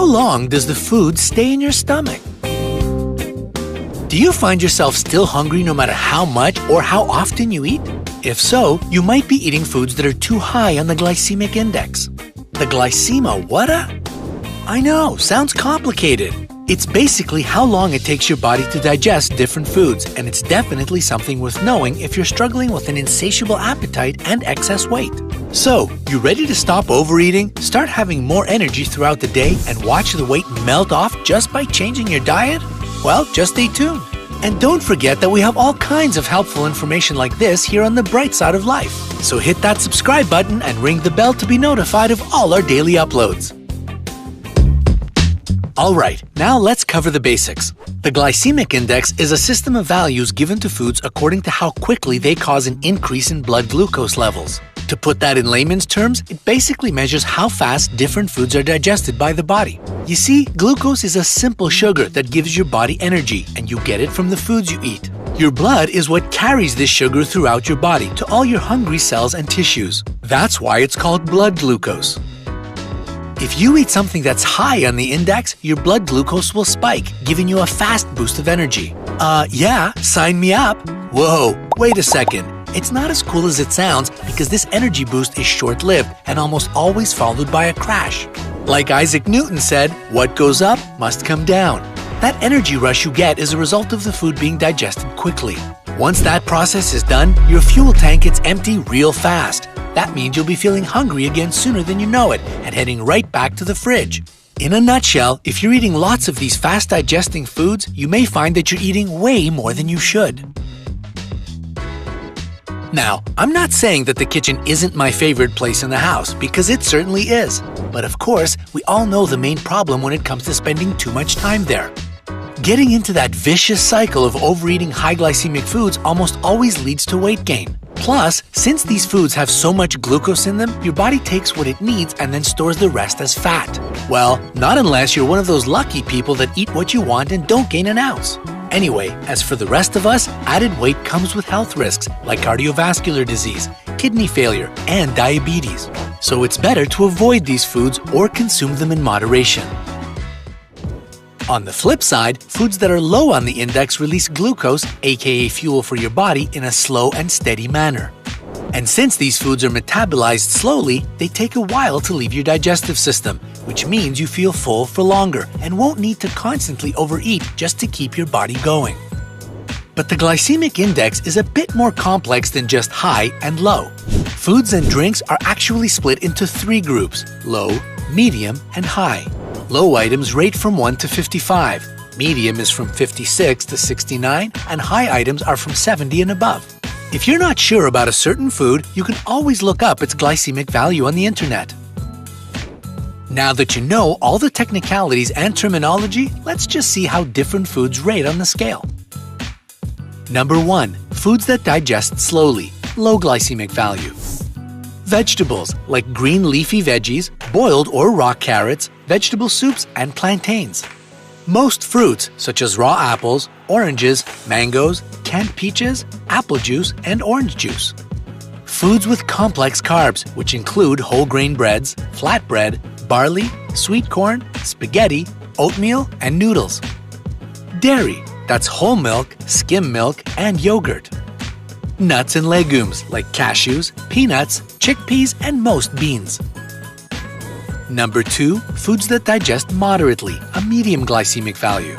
long does the food stay in your stomach? Do you find yourself still hungry no matter how much or how often you eat? If so, you might be eating foods that are too high on the glycemic index. The glycema whata? I know, sounds complicated. It's basically how long it takes your body to digest different foods, and it's definitely something worth knowing if you're struggling with an insatiable appetite and excess weight. So, you ready to stop overeating, start having more energy throughout the day, and watch the weight melt off just by changing your diet? Well, just stay tuned. And don't forget that we have all kinds of helpful information like this here on The Bright Side of Life. So hit that subscribe button and ring the bell to be notified of all our daily uploads. Alright, now let's cover the basics. The glycemic index is a system of values given to foods according to how quickly they cause an increase in blood glucose levels. To put that in layman's terms, it basically measures how fast different foods are digested by the body. You see, glucose is a simple sugar that gives your body energy, and you get it from the foods you eat. Your blood is what carries this sugar throughout your body to all your hungry cells and tissues. That's why it's called blood glucose. If you eat something that's high on the index, your blood glucose will spike, giving you a fast boost of energy. Yeah, sign me up. Whoa, wait a second. It's not as cool as it sounds because this energy boost is short-lived and almost always followed by a crash. Like Isaac Newton said, what goes up must come down. That energy rush you get is a result of the food being digested quickly. Once that process is done, your fuel tank gets empty real fast. That means you'll be feeling hungry again sooner than you know it and heading right back to the fridge. In a nutshell, if you're eating lots of these fast-digesting foods, you may find that you're eating way more than you should. Now, I'm not saying that the kitchen isn't my favorite place in the house, because it certainly is. But of course, we all know the main problem when it comes to spending too much time there. Getting into that vicious cycle of overeating high glycemic foods almost always leads to weight gain. Plus, since these foods have so much glucose in them, your body takes what it needs and then stores the rest as fat. Well, not unless you're one of those lucky people that eat what you want and don't gain an ounce. Anyway, as for the rest of us, added weight comes with health risks like cardiovascular disease, kidney failure, and diabetes. So it's better to avoid these foods or consume them in moderation. On the flip side, foods that are low on the index release glucose, aka fuel for your body, in a slow and steady manner. And since these foods are metabolized slowly, they take a while to leave your digestive system, which means you feel full for longer and won't need to constantly overeat just to keep your body going. But the glycemic index is a bit more complex than just high and low. Foods and drinks are actually split into 3 groups: low, medium, and high. Low items rate from 1 to 55, medium is from 56 to 69, and high items are from 70 and above. If you're not sure about a certain food, you can always look up its glycemic value on the internet. Now that you know all the technicalities and terminology, let's just see how different foods rate on the scale. Number 1. Foods that digest slowly, low glycemic value. Vegetables like green leafy veggies, boiled or raw carrots, vegetable soups, and plantains. Most fruits, such as raw apples, oranges, mangoes, canned peaches, apple juice, and orange juice. Foods with complex carbs, which include whole grain breads, flatbread, barley, sweet corn, spaghetti, oatmeal, and noodles. Dairy, that's whole milk, skim milk, and yogurt. Nuts and legumes like cashews, peanuts, chickpeas, and most beans. Number 2. Foods that digest moderately, a medium glycemic value.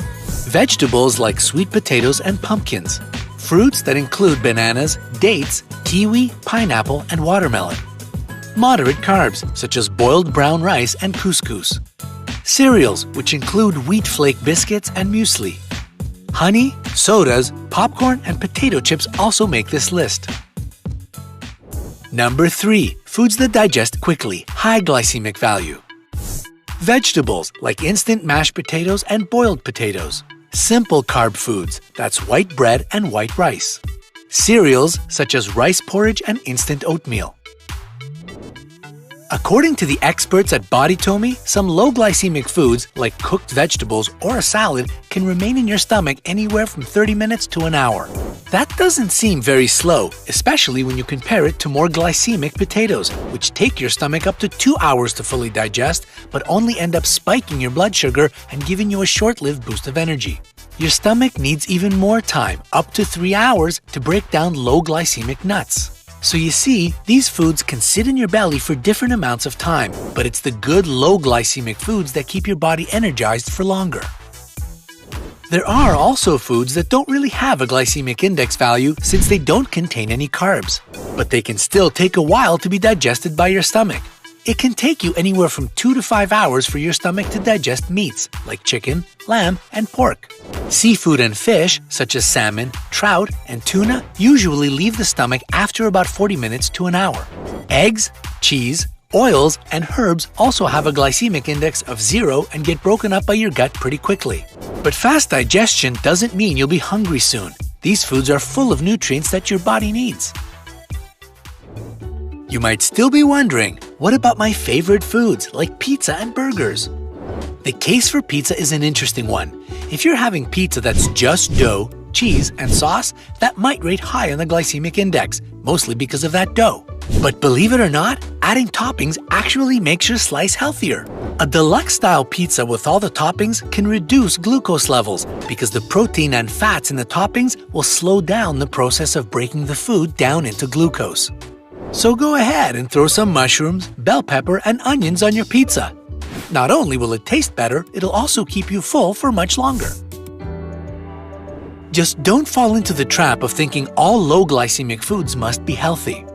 Vegetables like sweet potatoes and pumpkins. Fruits that include bananas, dates, kiwi, pineapple, and watermelon. Moderate carbs, such as boiled brown rice and couscous. Cereals, which include wheat flake biscuits and muesli. Honey, sodas, popcorn, and potato chips also make this list. Number 3. Foods that digest quickly, high glycemic value. Vegetables like instant mashed potatoes and boiled potatoes. Simple carb foods, that's white bread and white rice. Cereals such as rice porridge and instant oatmeal. According to the experts at Bodytomy, some low glycemic foods like cooked vegetables or a salad can remain in your stomach anywhere from 30 minutes to an hour. That doesn't seem very slow, especially when you compare it to more glycemic potatoes, which take your stomach up to 2 hours to fully digest, but only end up spiking your blood sugar and giving you a short-lived boost of energy. Your stomach needs even more time, up to 3 hours, to break down low glycemic nuts. So you see, these foods can sit in your belly for different amounts of time, but it's the good low glycemic foods that keep your body energized for longer. There are also foods that don't really have a glycemic index value since they don't contain any carbs, but they can still take a while to be digested by your stomach. It can take you anywhere from 2 to 5 hours for your stomach to digest meats like chicken, lamb, and pork. Seafood and fish, such as salmon, trout, and tuna, usually leave the stomach after about 40 minutes to an hour. Eggs, cheese, oils, and herbs also have a glycemic index of 0 and get broken up by your gut pretty quickly. But fast digestion doesn't mean you'll be hungry soon. These foods are full of nutrients that your body needs. You might still be wondering, what about my favorite foods like pizza and burgers? The case for pizza is an interesting one. If you're having pizza that's just dough, cheese, and sauce, that might rate high on the glycemic index, mostly because of that dough. But believe it or not, adding toppings actually makes your slice healthier. A deluxe-style pizza with all the toppings can reduce glucose levels because the protein and fats in the toppings will slow down the process of breaking the food down into glucose. So go ahead and throw some mushrooms, bell pepper, and onions on your pizza. Not only will it taste better, it'll also keep you full for much longer. Just don't fall into the trap of thinking all low glycemic foods must be healthy.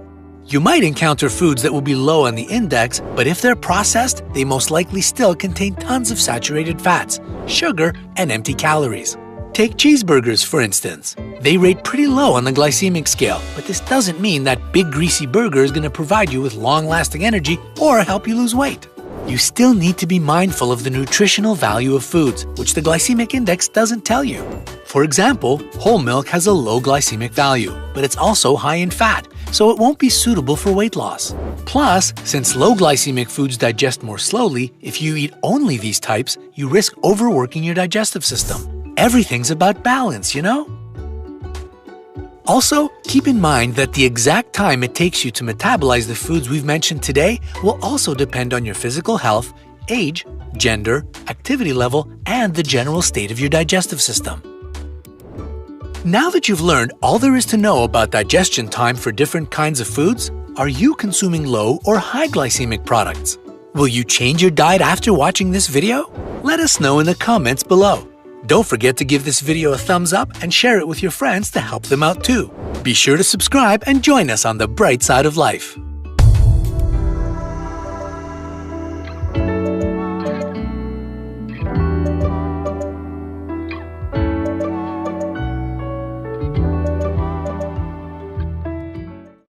You might encounter foods that will be low on the index, but if they're processed, they most likely still contain tons of saturated fats, sugar, and empty calories. Take cheeseburgers, for instance. They rate pretty low on the glycemic scale, but this doesn't mean that big greasy burger is going to provide you with long-lasting energy or help you lose weight. You still need to be mindful of the nutritional value of foods, which the glycemic index doesn't tell you. For example, whole milk has a low glycemic value, but it's also high in fat, so it won't be suitable for weight loss. Plus, since low glycemic foods digest more slowly, if you eat only these types, you risk overworking your digestive system. Everything's about balance, you know? Also, keep in mind that the exact time it takes you to metabolize the foods we've mentioned today will also depend on your physical health, age, gender, activity level, and the general state of your digestive system. Now that you've learned all there is to know about digestion time for different kinds of foods, are you consuming low or high glycemic products? Will you change your diet after watching this video? Let us know in the comments below. Don't forget to give this video a thumbs up and share it with your friends to help them out too. Be sure to subscribe and join us on the bright side of life.